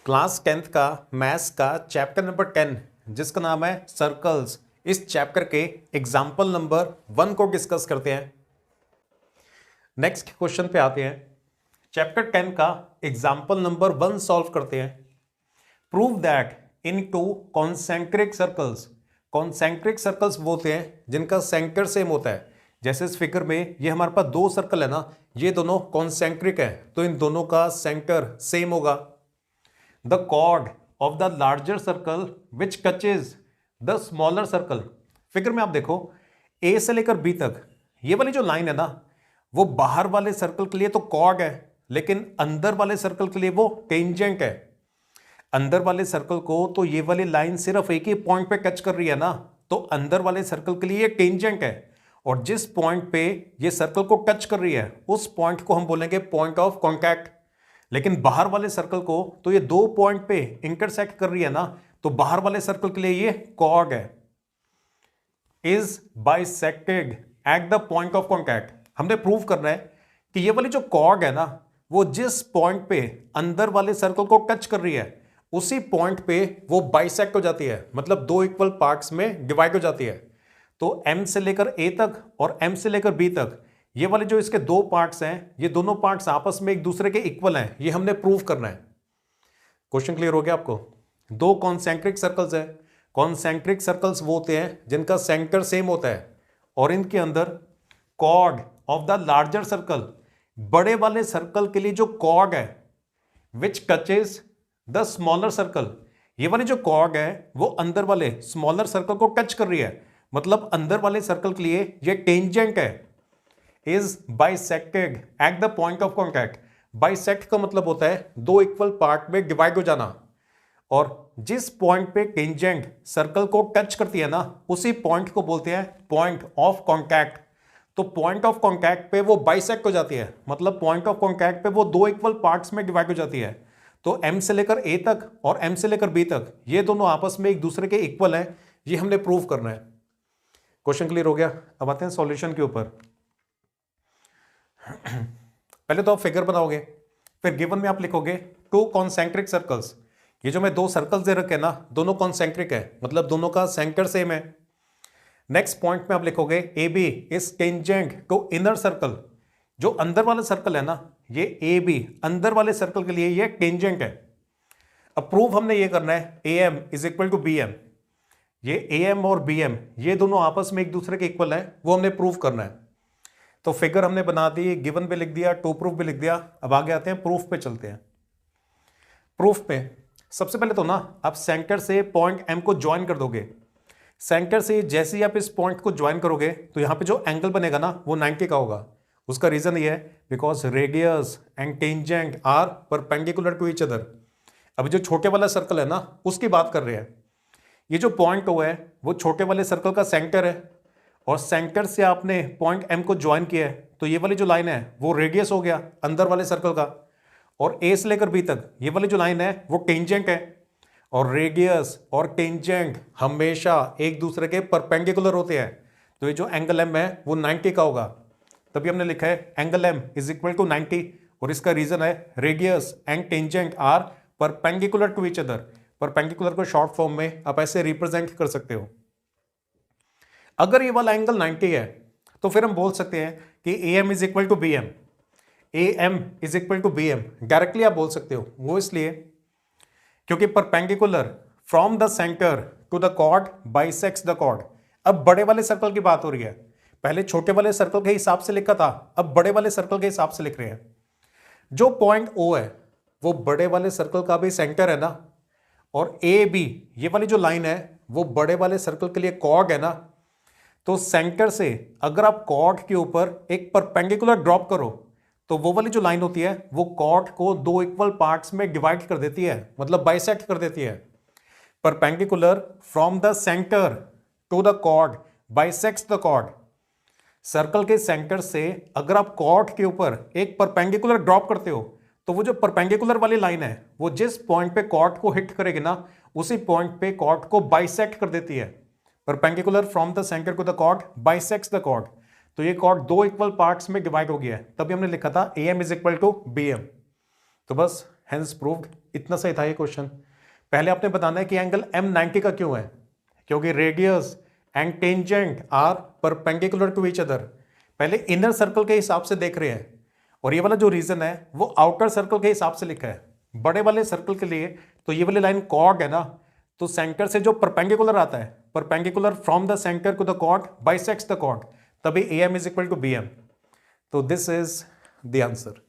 Class 10th का maths का chapter number 10 जिसका नाम है सर्कल्स, इस चैप्टर के एग्जाम्पल नंबर 1 को डिस्कस करते हैं। नेक्स्ट क्वेश्चन पे आते हैं। चैप्टर 10 का एग्जाम्पल नंबर 1 सॉल्व करते हैं। Prove that in to concentric circles, concentric circles वो होते हैं जिनका सेंटर सेम होता है। जैसे इस फिगर में ये हमारे पास दो सर्कल है ना, ये दोनों कॉन्सेंट्रिक है तो इन दोनों का सेंटर सेम होगा। The chord of the larger circle which touches the smaller circle. Figure में आप देखो ए से लेकर बी तक ये वाली जो लाइन है ना, वो बाहर वाले सर्कल के लिए तो कॉर्ड है, लेकिन अंदर वाले सर्कल के लिए वो टेंजेंट है। अंदर वाले सर्कल को तो ये वाली लाइन सिर्फ एक ही पॉइंट पे टच कर रही है ना, तो अंदर वाले सर्कल के लिए ये टेंजेंट है। और जिस पॉइंट पे ये सर्कल को टच कर रही है उस पॉइंट को हम बोलेंगे पॉइंट ऑफ कॉन्टैक्ट। लेकिन बाहर वाले सर्कल को तो ये दो पॉइंट पे इंटरसेक्ट कर रही है ना, तो बाहर वाले सर्कल के लिए ये कॉर्ड है। Is bisected at the point of contact. हमने प्रूव करना है कि ये वाली जो कॉर्ड है ना, वो जिस पॉइंट पे अंदर वाले सर्कल को टच कर रही है उसी पॉइंट पे वो बाइसेक्ट हो जाती है, मतलब दो इक्वल पार्ट्स में डिवाइड हो जाती है। तो M से लेकर A तक और M से लेकर B तक ये वाले जो इसके दो पार्ट्स हैं, ये दोनों पार्ट्स आपस में एक दूसरे के इक्वल हैं, ये हमने प्रूव करना है। क्वेश्चन क्लियर हो गया आपको? दो कॉन्सेंट्रिक सर्कल्स हैं। कॉन्सेंट्रिक सर्कल्स वो होते हैं जिनका सेंटर सेम होता है और इनके अंदर chord of the larger circle, बड़े वाले सर्कल के लिए जो कॉर्ड है which touches the smaller circle, ये वाली जो कॉर्ड है वो अंदर वाले स्मॉलर सर्कल को टच कर रही है, मतलब अंदर वाले सर्कल के लिए ये टेंजेंट है। Is bisected at the point of contact. Bisect का मतलब होता है दो इक्वल पार्ट में डिवाइड हो जाना, और जिस पॉइंट पे टेंजेंट सर्कल को टच करती है ना, उसी पॉइंट को बोलते हैं पॉइंट ऑफ कॉन्टैक्ट। तो पॉइंट ऑफ कॉन्टैक्ट पे वो बाइसेक्ट हो जाती है, मतलब पॉइंट ऑफ कॉन्टैक्ट पे वो दो इक्वल पार्ट्स में डिवाइड हो जाती है। तो M से लेकर A तक और M से लेकर B तक ये दोनों आपस में एक दूसरे के इक्वल हैं, ये हमने प्रूव करना है। क्वेश्चन क्लियर हो गया? अब आते हैं सॉल्यूशन के ऊपर। पहले तो आप फिगर बनाओगे, फिर गिवन में आप लिखोगे टू कॉन्सेंट्रिक सर्कल्स। ये जो मैं दो सर्कल्स दे रखे हैं ना, दोनों कॉन्सेंट्रिक है, मतलब दोनों का सेंटर सेम है। नेक्स्ट पॉइंट में आप लिखोगे A B is tangent to inner circle. जो अंदर वाला सर्कल है ना, ये ए बी अंदर वाले सर्कल के लिए ये टेंजेंट है। अब प्रूफ हमने ये करना है A M is equal to B M. ये ए एम और बी एम ये दोनों आपस में एक दूसरे के इक्वल है, वो हमने प्रूव करना है। तो फिगर हमने बना दी, गिवन पे लिख दिया, टू प्रूफ भी लिख दिया। अब आगे आते हैं प्रूफ पे चलते हैं। प्रूफ पे सबसे पहले तो ना आप सेंटर से पॉइंट एम को ज्वाइन कर दोगे। सेंटर से जैसे ही आप इस पॉइंट को ज्वाइन करोगे तो यहां पे जो एंगल बनेगा ना वो 90 का होगा। उसका रीजन ये है because radius and tangent are perpendicular to each other. अभी जो छोटे वाला सर्कल है ना उसकी बात कर रहे हैं। ये जो पॉइंट O है वो छोटे वाले सर्कल का सेंटर है, और सेंटर से आपने पॉइंट M को ज्वाइन किया है, तो ये वाली जो लाइन है वो रेडियस हो गया अंदर वाले सर्कल का, और A से लेकर B तक ये वाली जो लाइन है वो टेंजेंट है। और रेडियस और टेंजेंट हमेशा एक दूसरे के परपेंडिकुलर होते हैं, तो ये जो एंगल M है वो 90 का होगा। तभी हमने लिखा है angle M is equal to 90, और इसका रीजन है radius and tangent are perpendicular to each other. Perpendicular को शॉर्ट फॉर्म में आप ऐसे रिप्रेजेंट कर सकते हो। अगर ये वाला एंगल 90 है तो फिर हम बोल सकते हैं कि AM is equal to BM। AM is equal to BM directly आप बोल सकते हो, वो इसलिए क्योंकि perpendicular from the centre to the chord bisects the chord. अब बड़े वाले सर्कल की बात हो रही है, पहले छोटे वाले सर्कल के हिसाब से लिखा था, अब बड़े वाले सर्कल के हिसाब से लिख रहे हैं। जो पॉइंट O है वो बड़े वाले सर्कल का भी सेंटर है ना, और AB ये वाली जो लाइन है वो बड़े वाले सर्कल के लिए कॉर्ड है ना। तो सेंटर से अगर आप कॉर्ड के ऊपर एक परपेंडिकुलर ड्रॉप करो तो वो वाली जो लाइन होती है वो कॉर्ड को दो इक्वल पार्ट्स में डिवाइड कर देती है, मतलब बाइसेक्ट कर देती है। Perpendicular from the centre to the chord bisects the chord. Circle के सेंटर से अगर आप कॉर्ड के ऊपर एक परपेंडिकुलर ड्रॉप करते हो तो वो जो परपेंडिकुलर वाली लाइन है वो जिस पॉइंट पे कॉर्ड को हिट करेगी ना, उसी पॉइंट पे कॉर्ड को बाइसेक्ट कर देती है। Perpendicular from the centre to the chord bisects the chord. तो ये कॉर्ड दो इक्वल पार्ट्स में डिवाइड हो गया है, तभी हमने लिखा था AM is equal to BM। तो बस हैंस प्रूव्ड। इतना सही था ये क्वेश्चन। पहले आपने बताना है कि एंगल M90 का क्यों है, क्योंकि radius and tangent are perpendicular to each other. पहले इनर सर्कल के हिसाब से देख रहे हैं, और ये वाला जो रीजन है वो आउटर सर्कल के हिसाब से लिखा है। बड़े वाले सर्कल के लिए तो ये वाली लाइन कॉर्ड है ना, तो सेंटर से जो परपेंडिकुलर आता है, perpendicular from the centre to the chord bisects the chord, तभी AM is equal to BM। तो दिस इज द आंसर।